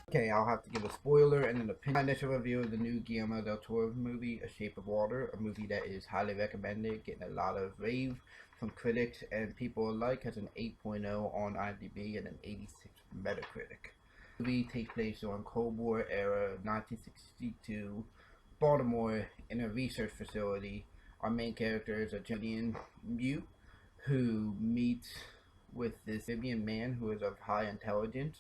Okay, I'll have to give a spoiler and an opinion. My initial review of the new Guillermo del Toro movie, A Shape of Water, a movie that is highly recommended, getting a lot of rave from critics and people alike, has an 8.0 on IMDb and an 86 Metacritic. The movie takes place during Cold War era 1962 Baltimore in a research facility. Our main character is a German mute who meets with this Libyan man who is of high intelligence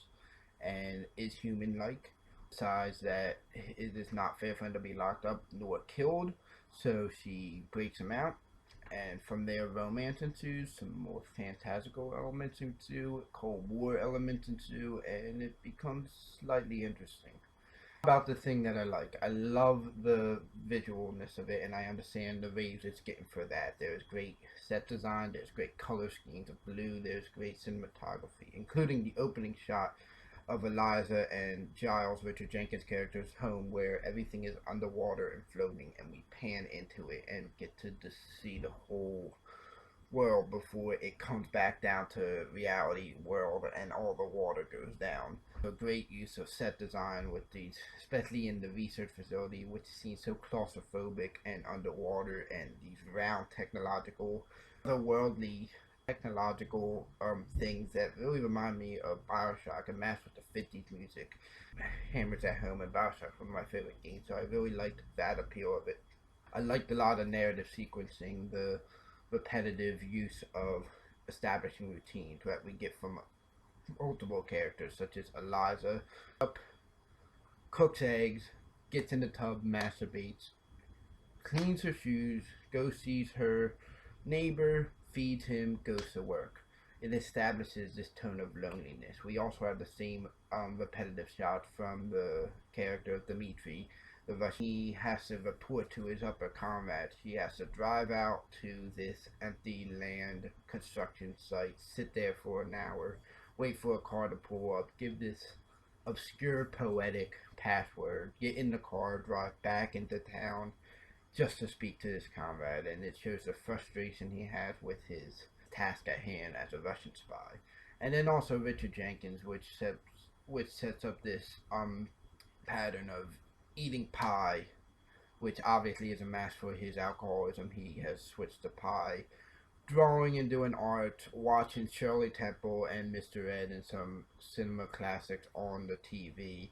and is human-like. Decides that it is not fair for him to be locked up nor killed, so she breaks him out, and from there romance ensues, some more fantastical elements ensue, Cold War elements ensue, and it becomes slightly interesting. About the thing that I like, I love the visualness of it, and I understand the raves it's getting for that. There's great set design, there's great color schemes of blue, there's great cinematography, including the opening shot of Eliza and Giles, Richard Jenkins' character's home, where everything is underwater and floating, and we pan into it and get to just see the whole world before it comes back down to reality world and all the water goes down. A great use of set design with these, especially in the research facility, which seems so claustrophobic and underwater, and these round technological, otherworldly technological things that really remind me of Bioshock and match with the 50s music. Hammers at Home and Bioshock, one of my favorite games, so I really liked that appeal of it. I liked a lot of narrative sequencing, the repetitive use of establishing routines that we get from multiple characters, such as Eliza, cooks eggs, gets in the tub, masturbates, cleans her shoes, goes sees her neighbor, feeds him, goes to work. It establishes this tone of loneliness. We also have the same repetitive shot from the character of Dmitri. He has to report to his upper comrades. He has to drive out to this empty land construction site, sit there for an hour, wait for a car to pull up, give this obscure poetic password, get in the car, drive back into town, just to speak to his comrade, and it shows the frustration he has with his task at hand as a Russian spy. And then also Richard Jenkins, which sets up this pattern of eating pie, which obviously is a mask for his alcoholism. He has switched to pie. Drawing and doing art, watching Shirley Temple and Mr. Ed and some cinema classics on the TV,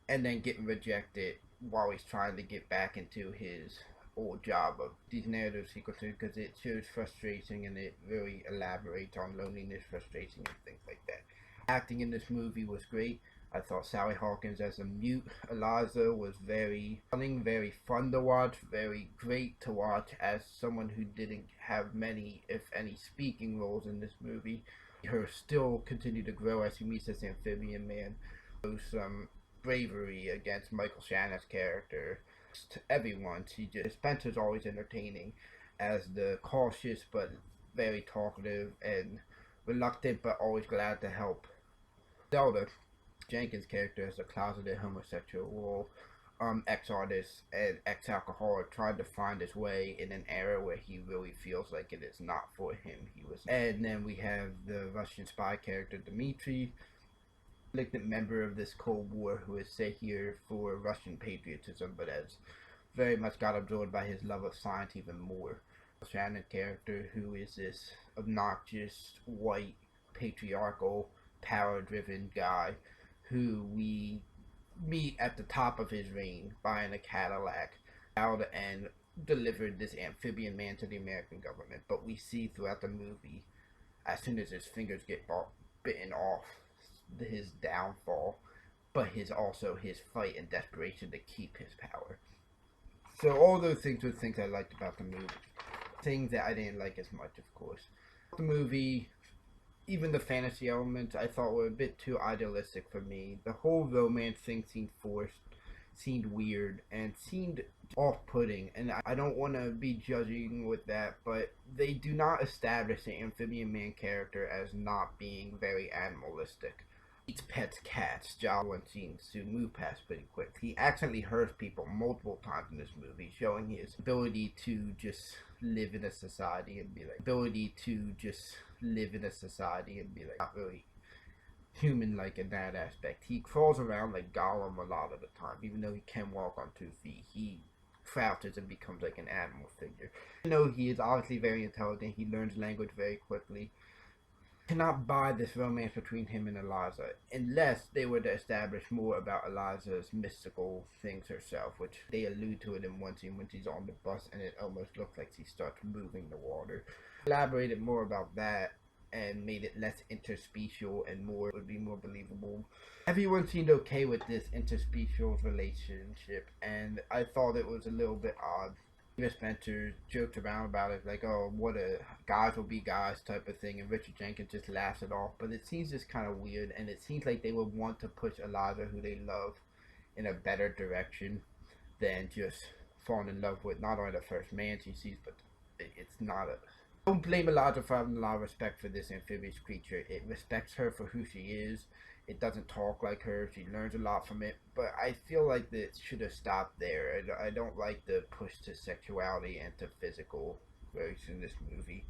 and then getting rejected while he's trying to get back into his old job of these narrative sequences, because it shows frustration and it really elaborates on loneliness, frustration, and things like that. Acting in this movie was great. I thought Sally Hawkins as a mute Eliza was very funny, very fun to watch, very great to watch as someone who didn't have many, if any, speaking roles in this movie. Her still continue to grow as she meets this amphibian man. Shows some bravery against Michael Shannon's character. To everyone, Spencer's always entertaining as the cautious but very talkative and reluctant but always glad to help Zelda. Jenkins' character is a closeted homosexual ex-artist and ex-alcoholic trying to find his way in an era where he really feels like it is not for him. And then we have the Russian spy character Dmitri, conflicted member of this Cold War who is set here for Russian patriotism, but has very much got absorbed by his love of science even more. Shannon character who is this obnoxious, white, patriarchal, power-driven guy who we meet at the top of his reign buying a Cadillac out and delivered this amphibian man to the American government. But we see throughout the movie, as soon as his fingers get bitten off, his downfall, but also his fight and desperation to keep his power. So all those things were things I liked about the movie. Things that I didn't like as much, of course. The movie, even the fantasy elements, I thought were a bit too idealistic for me. The whole romance thing seemed forced, seemed weird, and seemed off-putting. And I don't want to be judging with that, but they do not establish the amphibian man character as not being very animalistic. He eats pets cats. Jawan seems to move past pretty quick. He accidentally hurts people multiple times in this movie, showing his ability to just live in a society and be like, ability to just live in a society and be like not really human like in that aspect. He crawls around like Gollum a lot of the time, even though he can walk on 2 feet. He crouches and becomes like an animal figure. You know, he is obviously very intelligent. He learns language very quickly. Cannot buy this romance between him and Eliza unless they were to establish more about Eliza's mystical things herself, which they allude to it in one scene when she's on the bus and it almost looks like she starts moving the water. Elaborated more about that and made it less interspecial and more would be more believable. Everyone seemed okay with this interspecial relationship, and I thought it was a little bit odd. Spencer joked around about it, like, oh, what a guys will be guys type of thing, and Richard Jenkins just laughs it off. But it seems just kind of weird, and it seems like they would want to push Eliza, who they love, in a better direction than just falling in love with not only the first man she sees, but it's not a. Don't blame Eliza for having a lot of respect for this amphibious creature. It respects her for who she is. It doesn't talk like her. She learns a lot from it. But I feel like that should have stopped there. I don't like the push to sexuality and to physical race in this movie.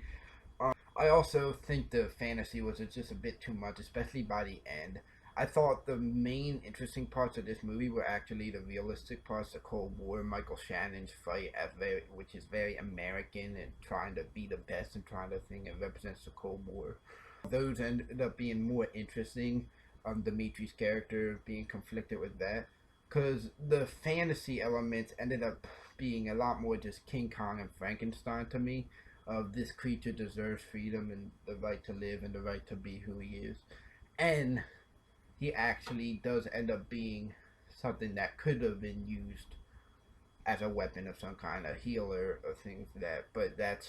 I also think the fantasy was just a bit too much, especially by the end. I thought the main interesting parts of this movie were actually the realistic parts, the Cold War, Michael Shannon's fight, which is very American and trying to be the best and trying to think it represents the Cold War. Those ended up being more interesting. Dimitri's character being conflicted with that, because the fantasy elements ended up being a lot more just King Kong and Frankenstein to me. This creature deserves freedom and the right to live and the right to be who he is. And he actually does end up being something that could have been used as a weapon of some kind, a healer or things like that. But that's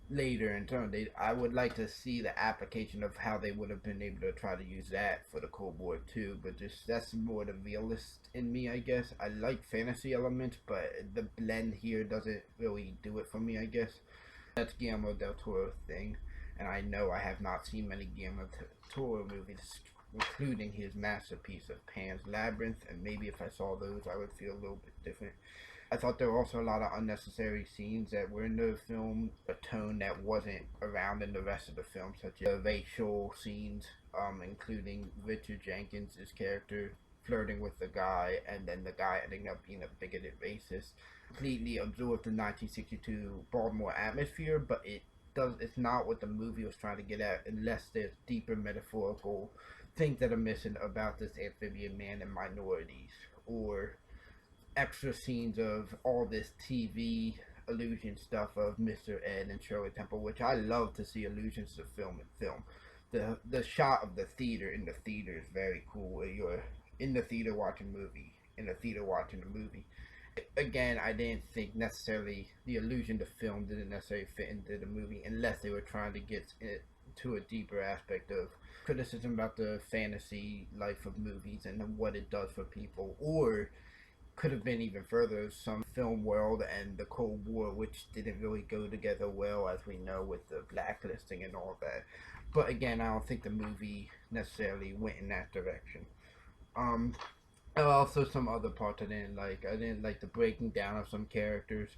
later in turn. I would like to see the application of how they would have been able to try to use that for the Cold War too. But just that's more the realist in me, I guess. I like fantasy elements, but the blend here doesn't really do it for me, I guess. That's Guillermo del Toro thing, and I know I have not seen many Guillermo del Toro movies, including his masterpiece of Pan's Labyrinth, and maybe if I saw those I would feel a little bit different. I thought there were also a lot of unnecessary scenes that were in the film, a tone that wasn't around in the rest of the film, such as racial scenes, including Richard Jenkins' character flirting with the guy, and then the guy ending up being a bigoted racist. Completely absorbed the 1962 Baltimore atmosphere, but it's not what the movie was trying to get at, unless there's deeper metaphorical things that are missing about this amphibian man and minorities, or extra scenes of all this TV illusion stuff of Mr. Ed and Shirley Temple, which I love to see allusions to film and film. The shot of the theater in the theater is very cool, where you're in the theater watching a movie, in the theater watching a movie. Again, I didn't think necessarily the allusion to film didn't necessarily fit into the movie unless they were trying to get it to a deeper aspect of criticism about the fantasy life of movies and what it does for people, or could have been even further, some film world and the Cold War, which didn't really go together well, as we know, with the blacklisting and all that. But again, I don't think the movie necessarily went in that direction. Also some other parts I didn't like. I didn't like the breaking down of some characters,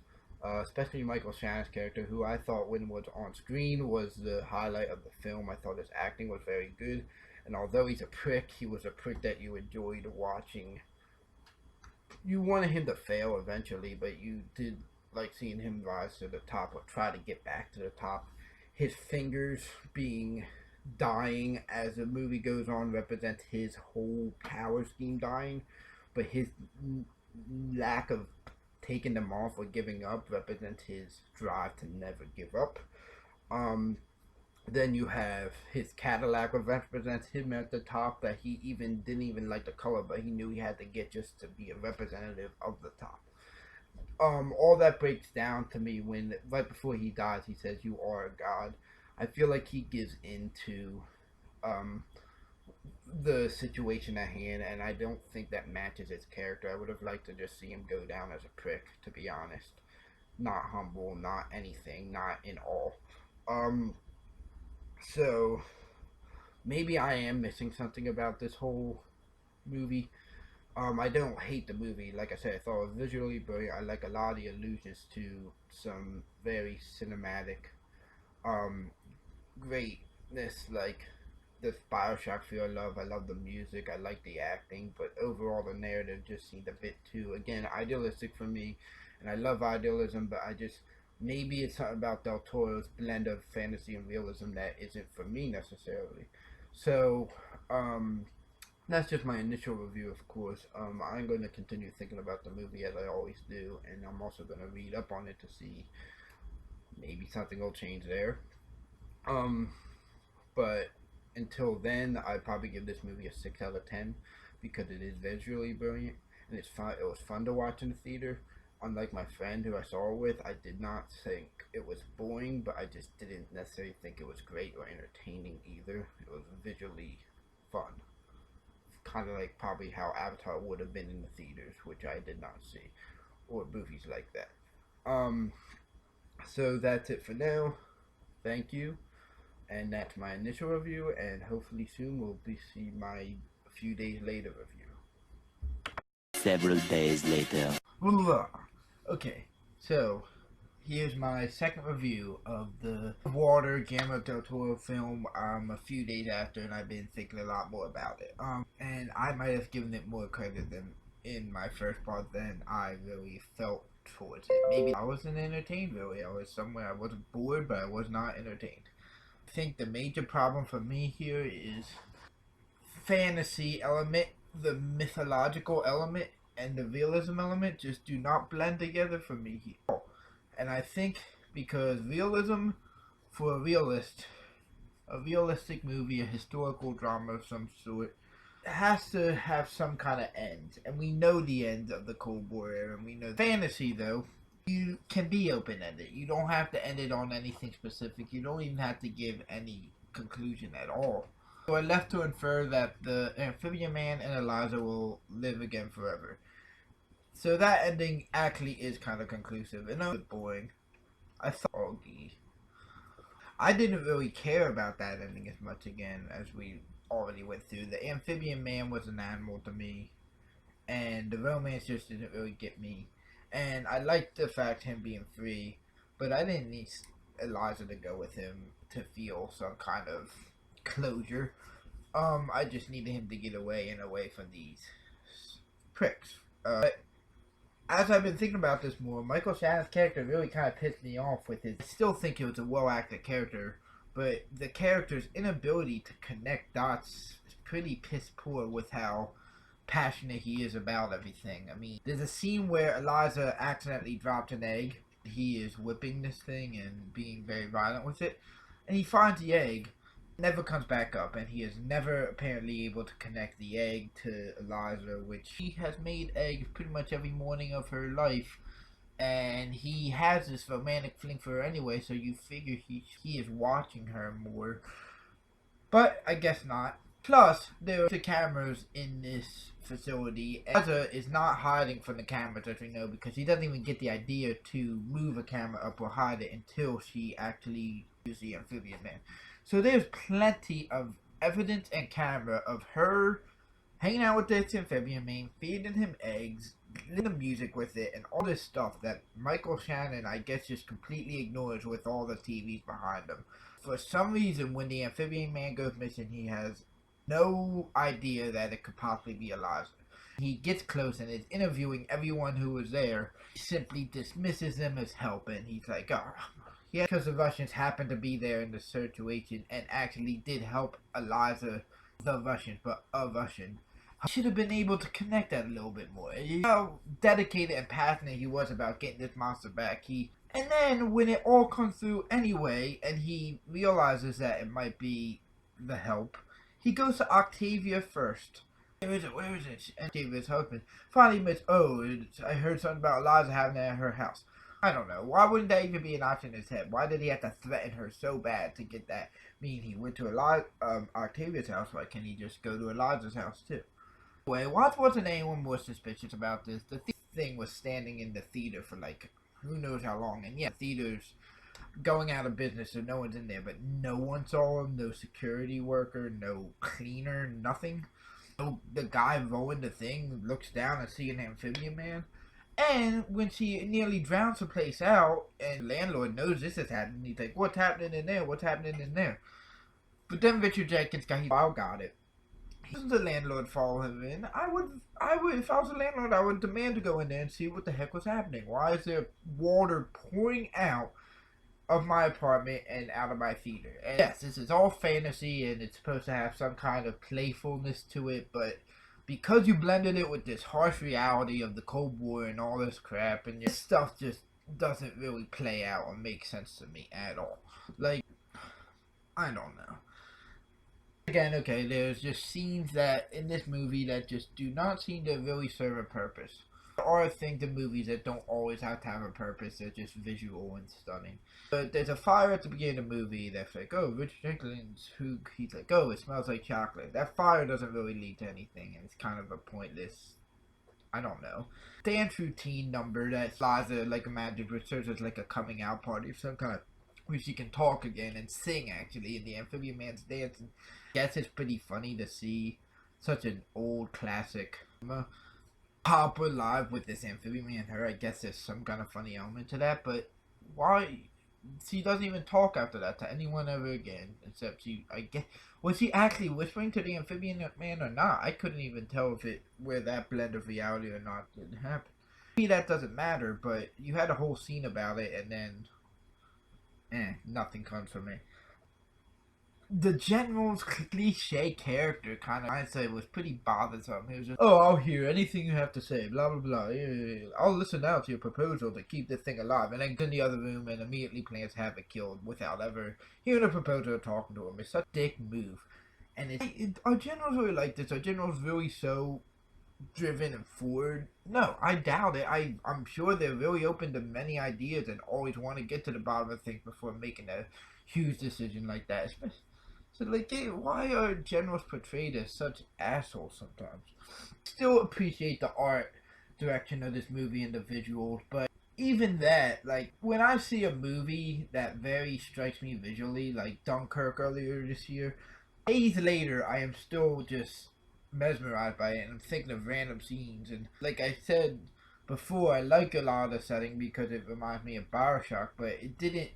especially Michael Shannon's character, who I thought when was on screen was the highlight of the film. I thought his acting was very good, and although he's a prick, he was a prick that you enjoyed watching. You wanted him to fail eventually, but you did like seeing him rise to the top or try to get back to the top. His fingers being dying as the movie goes on represents his whole power scheme dying, but his lack of taking them off or giving up represents his drive to never give up. Then you have his Cadillac, which represents him at the top, that he didn't even like the color, but he knew he had to get just to be a representative of the top. All that breaks down to me when, right before he dies, he says, "You are a god." I feel like he gives into the situation at hand, and I don't think that matches his character. I would have liked to just see him go down as a prick, to be honest. Not humble, not anything, not in all. So maybe I am missing something about this whole movie. I don't hate the movie. Like I said, I thought it was visually brilliant. I like a lot of the allusions to some very cinematic um greatness, like this Bioshock feel I love the music, I like the acting, but overall the narrative just seemed a bit too, again, idealistic for me. And I love idealism, but I just, maybe it's something about Del Toro's blend of fantasy and realism that isn't for me necessarily. So, that's just my initial review, of course. I'm going to continue thinking about the movie as I always do, and I'm also going to read up on it to see maybe something will change there. Um, but until then, I'd probably give this movie a 6 out of 10 because it is visually brilliant and it's fun. It was fun to watch in the theater. Unlike my friend who I saw it with, I did not think it was boring, but I just didn't necessarily think it was great or entertaining either. It was visually fun. Kind of like probably how Avatar would have been in the theaters, which I did not see, or movies like that. Um, so that's it for now. Thank you. And that's my initial review, and hopefully soon we'll see my a few days later review. Several days later. Okay, so here's my second review of the Water Guillermo del Toro film. A few days after, and I've been thinking a lot more about it. And I might have given it more credit than in my first part than I really felt towards it. Maybe I wasn't entertained really. I was somewhere, I wasn't bored, but I was not entertained. I think the major problem for me here is fantasy element, the mythological element, and the realism element just do not blend together for me here. And I think because realism, for a realist, a realistic movie, a historical drama of some sort, has to have some kind of end. And we know the end of the Cold War era, and we know fantasy, though, you can be open-ended. You don't have to end it on anything specific. You don't even have to give any conclusion at all. So I left to infer that the amphibian man and Eliza will live again forever. So that ending actually is kind of conclusive, and it was boring. I thought, Augie. I didn't really care about that ending as much again as we already went through. The amphibian man was an animal to me, and the romance just didn't really get me. And I liked the fact him being free, but I didn't need Eliza to go with him to feel some kind of closure. I just needed him to get away and away from these pricks. As I've been thinking about this more, Michael Shannon's character really kind of pissed me off with his. I still think it was a well-acted character, but the character's inability to connect dots is pretty piss poor with how passionate he is about everything. I mean, there's a scene where Eliza accidentally dropped an egg. He is whipping this thing and being very violent with it, and he finds the egg, never comes back up, and he is never apparently able to connect the egg to Eliza, which he has made eggs pretty much every morning of her life, and he has this romantic feeling for her anyway, so you figure he is watching her more, but I guess not. Plus, there are the cameras in this facility. Eliza is not hiding from the cameras, as we know, because she doesn't even get the idea to move a camera up or hide it until she actually uses the amphibian man. So there's plenty of evidence and camera of her hanging out with this amphibian man, feeding him eggs, the music with it, and all this stuff that Michael Shannon, I guess, just completely ignores with all the TVs behind him. For some reason, when the amphibian man goes missing, he has no idea that it could possibly be Eliza. He gets close and is interviewing everyone who was there. He simply dismisses them as help, and he's like, oh, yeah, because the Russians happened to be there in the situation and actually did help Eliza, the Russians, but a Russian. I should have been able to connect that a little bit more. How dedicated and passionate he was about getting this monster back. And then when it all comes through anyway, and he realizes that it might be the help, he goes to Octavia first. Where is it? Where is it? And Octavia's husband finally admits, oh, I heard something about Eliza having it at her house. I don't know. Why wouldn't that even be an option in his head? Why did he have to threaten her so bad to get that? I mean, he went to Octavia's house. Why can't he just go to Eliza's house too? Anyway, why wasn't anyone more suspicious about this? The thing was standing in the theater for like who knows how long, and yeah, theaters going out of business, so no one's in there. But no one saw him. No security worker, no cleaner, nothing. So the guy rolling the thing looks down and sees an amphibian man. And when she nearly drowns the place out, and the landlord knows this is happening, he's like, "What's happening in there? What's happening in there?" But then Richard Jenkins got it. The landlord follow him in. If I was a landlord, I would demand to go in there and see what the heck was happening. Why is there water pouring out of my apartment and out of my theater? And yes, this is all fantasy and it's supposed to have some kind of playfulness to it, but because you blended it with this harsh reality of the Cold War and all this crap, and this stuff just doesn't really play out or make sense to me at all. Like, I don't know. Again, okay, there's just scenes that in this movie that just do not seem to really serve a purpose. There are things in movies that don't always have to have a purpose, they're just visual and stunning. But there's a fire at the beginning of the movie that's like, oh, Richard Jenkins, he's like, oh, it smells like chocolate. That fire doesn't really lead to anything, and it's kind of a pointless, I don't know, dance routine number that Liza, like a magic, which serves as like a coming out party of some kind, where she can talk again and sing actually in the Amphibian Man's dance. And I guess it's pretty funny to see such an old classic opera live with this Amphibian Man and her. I guess there's some kind of funny element to that, but why? She doesn't even talk after that to anyone ever again, except I guess, was she actually whispering to the Amphibian Man or not? I couldn't even tell where that blend of reality or not did happen. Maybe that doesn't matter, but you had a whole scene about it and then nothing comes from it. The general's cliche character kind of, I'd say, was pretty bothersome. He was just, oh, I'll hear anything you have to say, blah, blah, blah. I'll listen out to your proposal to keep this thing alive. And then go in the other room and immediately plans to have it killed without ever hearing a proposal or talking to him. It's such a dick move. And our generals really like this. Our generals really so driven and forward. No, I doubt it. I'm sure they're really open to many ideas and always want to get to the bottom of things before making a huge decision like that. So, like, why are generals portrayed as such assholes sometimes? Still appreciate the art direction of this movie and the visuals, but even that, like, when I see a movie that very strikes me visually, like Dunkirk earlier this year, days later, I am still just mesmerized by it, and I'm thinking of random scenes. And like I said before, I like a lot of the setting because it reminds me of Bioshock, but it didn't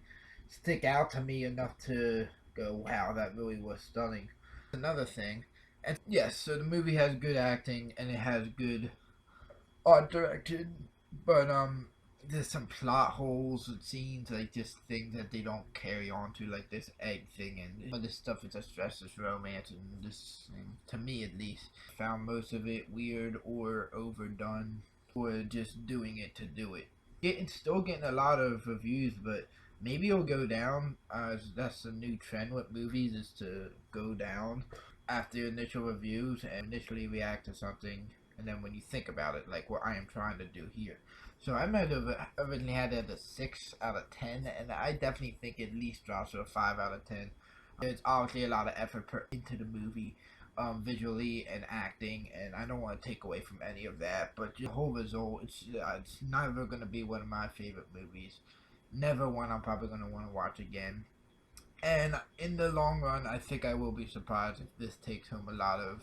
stick out to me enough to go, wow, that really was stunning. Another thing, and yes, so the movie has good acting and it has good art directed, but there's some plot holes and scenes, like just things that they don't carry on to, like this egg thing, and this stuff is just stress as romance, and this, to me at least, found most of it weird or overdone, or just doing it to do it. It's still getting a lot of reviews, but maybe it'll go down, as that's a new trend with movies, is to go down after initial reviews and initially react to something, and then when you think about it, like what I am trying to do here. So I might have originally had it at a 6 out of 10, and I definitely think it at least drops to a 5 out of 10. There's obviously a lot of effort put into the movie, visually and acting, and I don't want to take away from any of that, but the whole result, it's never going to be one of my favorite movies. Never one I'm probably going to want to watch again. And in the long run, I think I will be surprised if this takes home a lot of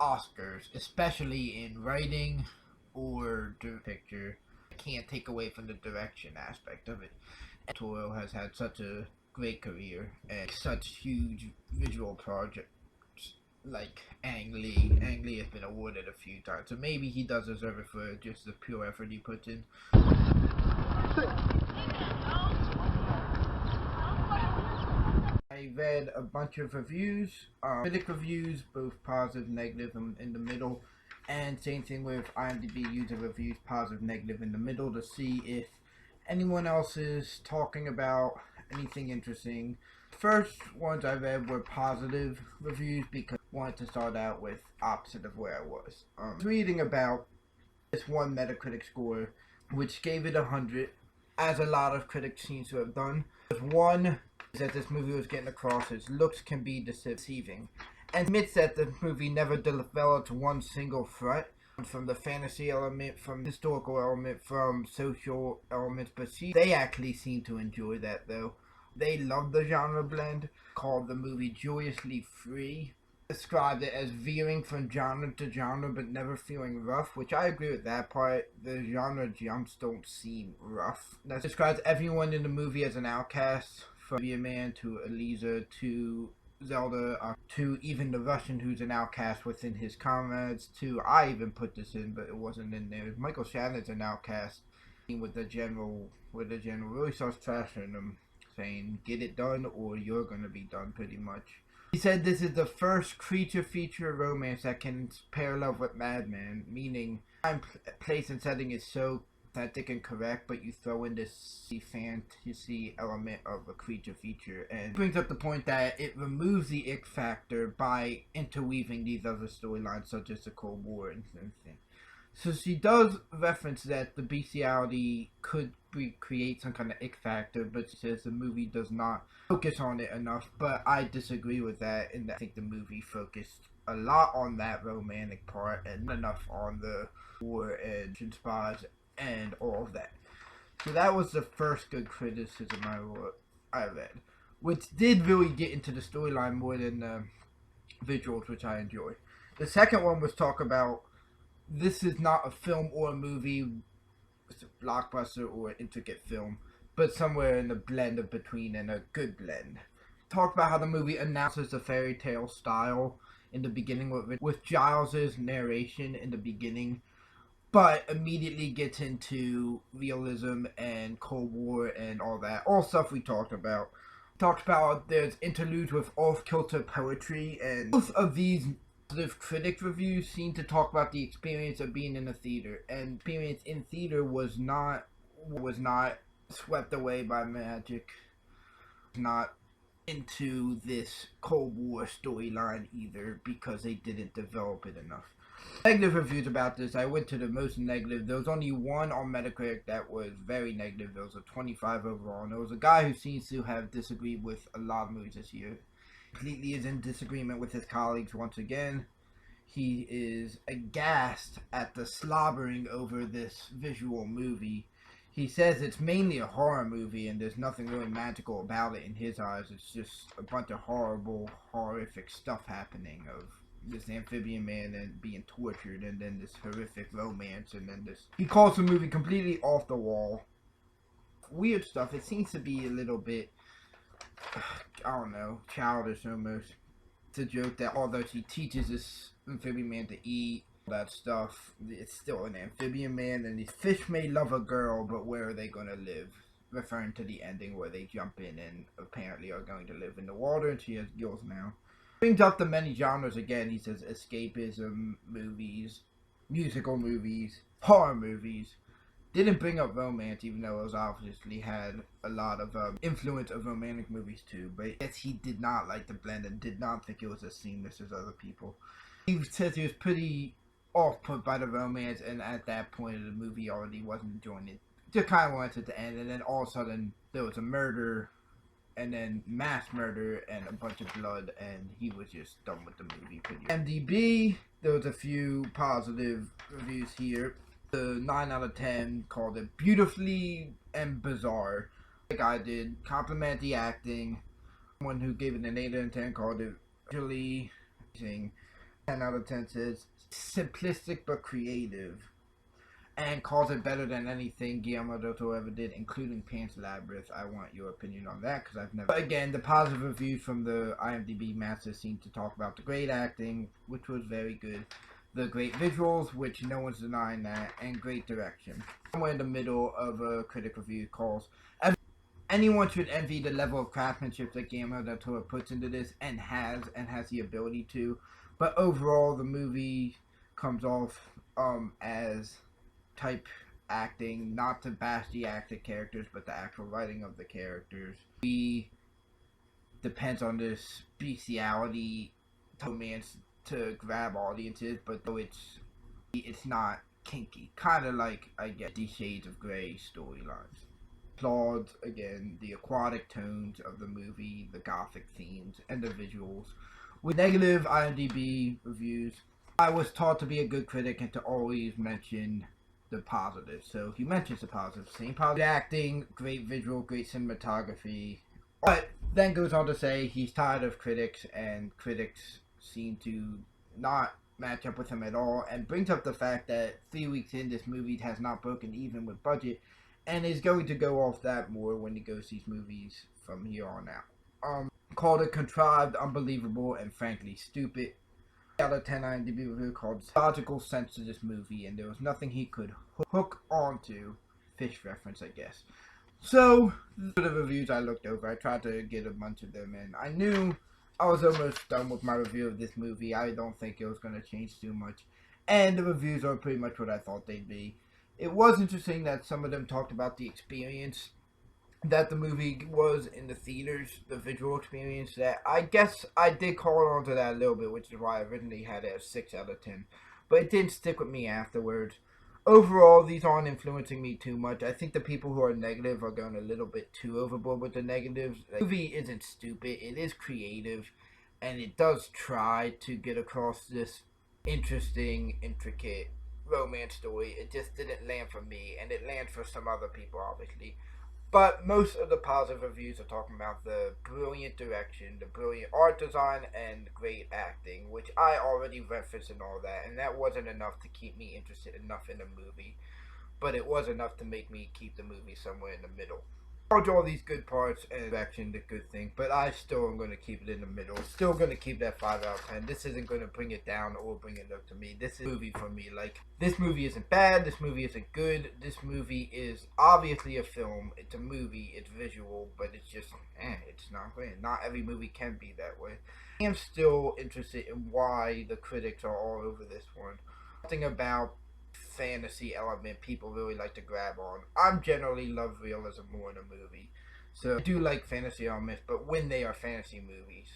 Oscars, especially in writing or the picture. I can't take away from the direction aspect of it. And Toro has had such a great career and such huge visual projects like Ang Lee. Ang Lee has been awarded a few times, so maybe he does deserve it for just the pure effort he puts in. I read a bunch of reviews, critic reviews, both positive, negative, and in the middle, and same thing with IMDb user reviews, positive, negative, in the middle, to see if anyone else is talking about anything interesting. First ones I read were positive reviews because I wanted to start out with opposite of where I was. Reading about this one Metacritic score, which gave it 100, as a lot of critics seem to have done. One is that this movie was getting across its looks can be deceiving, and admits that the movie never developed one single threat, from the fantasy element, from the historical element, from social elements, but they actually seem to enjoy that though. They love the genre blend, called the movie joyously free, described it as veering from genre to genre but never feeling rough, which I agree with that part. The genre jumps don't seem rough. That describes everyone in the movie as an outcast, from Olivia Man to Elisa to Zelda to even the Russian who's an outcast within his comrades to, I even put this in but it wasn't in there, Michael Shannon's an outcast with the general really starts trashing him, saying get it done or you're gonna be done pretty much. He said this is the first creature feature romance that can parallel with Mad Men, meaning time, place, and setting is so authentic and correct, but you throw in this fantasy element of a creature feature, and brings up the point that it removes the ick factor by interweaving these other storylines, such as the Cold War and things. So she does reference that the bestiality could create some kind of ick factor, but she says the movie does not focus on it enough. But I disagree with that, and I think the movie focused a lot on that romantic part and not enough on the war and spas and all of that. So that was the first good criticism I read, which did really get into the storyline more than the visuals, which I enjoy. The second one was talk about this is not a film or a movie, it's a blockbuster or an intricate film, but somewhere in the blend of between and a good blend. Talked about how the movie announces the fairy tale style in the beginning with Giles's narration in the beginning, but immediately gets into realism and Cold War and all that. All stuff we talked about. Talked about there's interludes with off-kilter poetry, and both of these positive critic reviews seem to talk about the experience of being in a theater, and experience in theater was not swept away by magic, not into this Cold War storyline either, because they didn't develop it enough. Negative reviews about this, I went to the most negative. There was only one on Metacritic that was very negative. There was a 25 overall, and there was a guy who seems to have disagreed with a lot of movies this year. Completely is in disagreement with his colleagues once again. He is aghast at the slobbering over this visual movie. He says it's mainly a horror movie and there's nothing really magical about it in his eyes. It's just a bunch of horrible, horrific stuff happening of this amphibian man and being tortured, and then this horrific romance, and then this. He calls the movie completely off the wall. Weird stuff. It seems to be a little bit, I don't know, childish almost. It's a joke that although she teaches this amphibian man to eat, that stuff, it's still an amphibian man, and these fish may love a girl, but where are they going to live? Referring to the ending where they jump in and apparently are going to live in the water, and she has gills now. Brings up the many genres again. He says escapism movies, musical movies, horror movies. Didn't bring up romance, even though it was obviously had a lot of influence of romantic movies too. But yes, he did not like the blend and did not think it was as seamless as other people. He says he was pretty off-put by the romance, and at that point of the movie already wasn't enjoying it. Just kind of wanted it to end, and then all of a sudden there was a murder, and then mass murder and a bunch of blood, and he was just done with the movie pretty much. MDB, there was a few positive reviews here. The 9 out of 10 called it beautifully and bizarre. Like I did, compliment the acting. One who gave it an 8 out of 10 called it really amazing. 10 out of 10 says simplistic but creative, and calls it better than anything Guillermo del Toro ever did, including Pan's Labyrinth. I want your opinion on that, because I've never. But again, the positive reviews from the IMDb masters seem to talk about the great acting, which was very good, the great visuals, which no one's denying that, and great direction. Somewhere in the middle of a critic review calls, anyone should envy the level of craftsmanship that Guillermo del Toro puts into this, and has the ability to. But overall, the movie comes off as type acting, not to bash the acted characters, but the actual writing of the characters. We depends on this bestiality romance to grab audiences, but though it's not kinky, kind of like I get the Shades of Grey storylines. Applauds again the aquatic tones of the movie, the gothic themes, and the visuals. With negative IMDb reviews, I was taught to be a good critic and to always mention the positive. So he mentions the positive. Same positive acting, great visual, great cinematography. But then goes on to say he's tired of critics and critics seem to not match up with him at all, and brings up the fact that 3 weeks in, this movie has not broken even with budget, and is going to go off that more when he goes these movies from here on out. Called it contrived, unbelievable, and frankly stupid. Out of 10 IMDb review called logical sense to this movie, and there was nothing he could hook onto. Fish reference, I guess. So, the reviews I looked over, I tried to get a bunch of them, and I knew I was almost done with my review of this movie. I don't think it was going to change too much, and the reviews are pretty much what I thought they'd be. It was interesting that some of them talked about the experience that the movie was in the theaters, the visual experience. That I guess I did call on to that a little bit, which is why I originally had it a 6 out of 10. But it didn't stick with me afterwards. Overall, these aren't influencing me too much. I think the people who are negative are going a little bit too overboard with the negatives. The movie isn't stupid. It is creative, and it does try to get across this interesting, intricate romance story. It just didn't land for me, and it lands for some other people, obviously. But most of the positive reviews are talking about the brilliant direction, the brilliant art design, and great acting, which I already referenced and all that, and that wasn't enough to keep me interested enough in the movie, but it was enough to make me keep the movie somewhere in the middle. I all these good parts and direction, the good thing, but I still am going to keep it in the middle. Still going to keep that 5 out of 10. This isn't going to bring it down or bring it up to me. This is a movie for me. Like, this movie isn't bad. This movie isn't good. This movie is obviously a film. It's a movie. It's visual, but it's just, it's not great. Not every movie can be that way. I am still interested in why the critics are all over this one. Something about fantasy element people really like to grab on. I'm generally love realism more in a movie, so I do like fantasy elements, but when they are fantasy movies,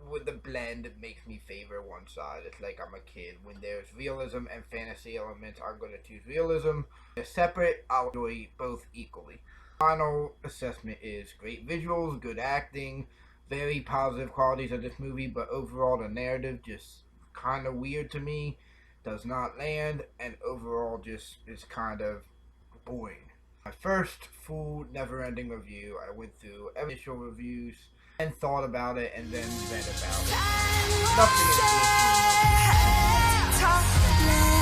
with the blend, it makes me favor one side. It's like I'm a kid. When there's realism and fantasy elements, I'm going to choose realism. They're separate. I'll enjoy both equally. Final assessment is great visuals, good acting, very positive qualities of this movie, but overall the narrative just kind of weird to me. Does not land, and overall just is kind of boring. My first full never-ending review, I went through initial reviews and thought about it and then read about it. Nothing influenced me enough.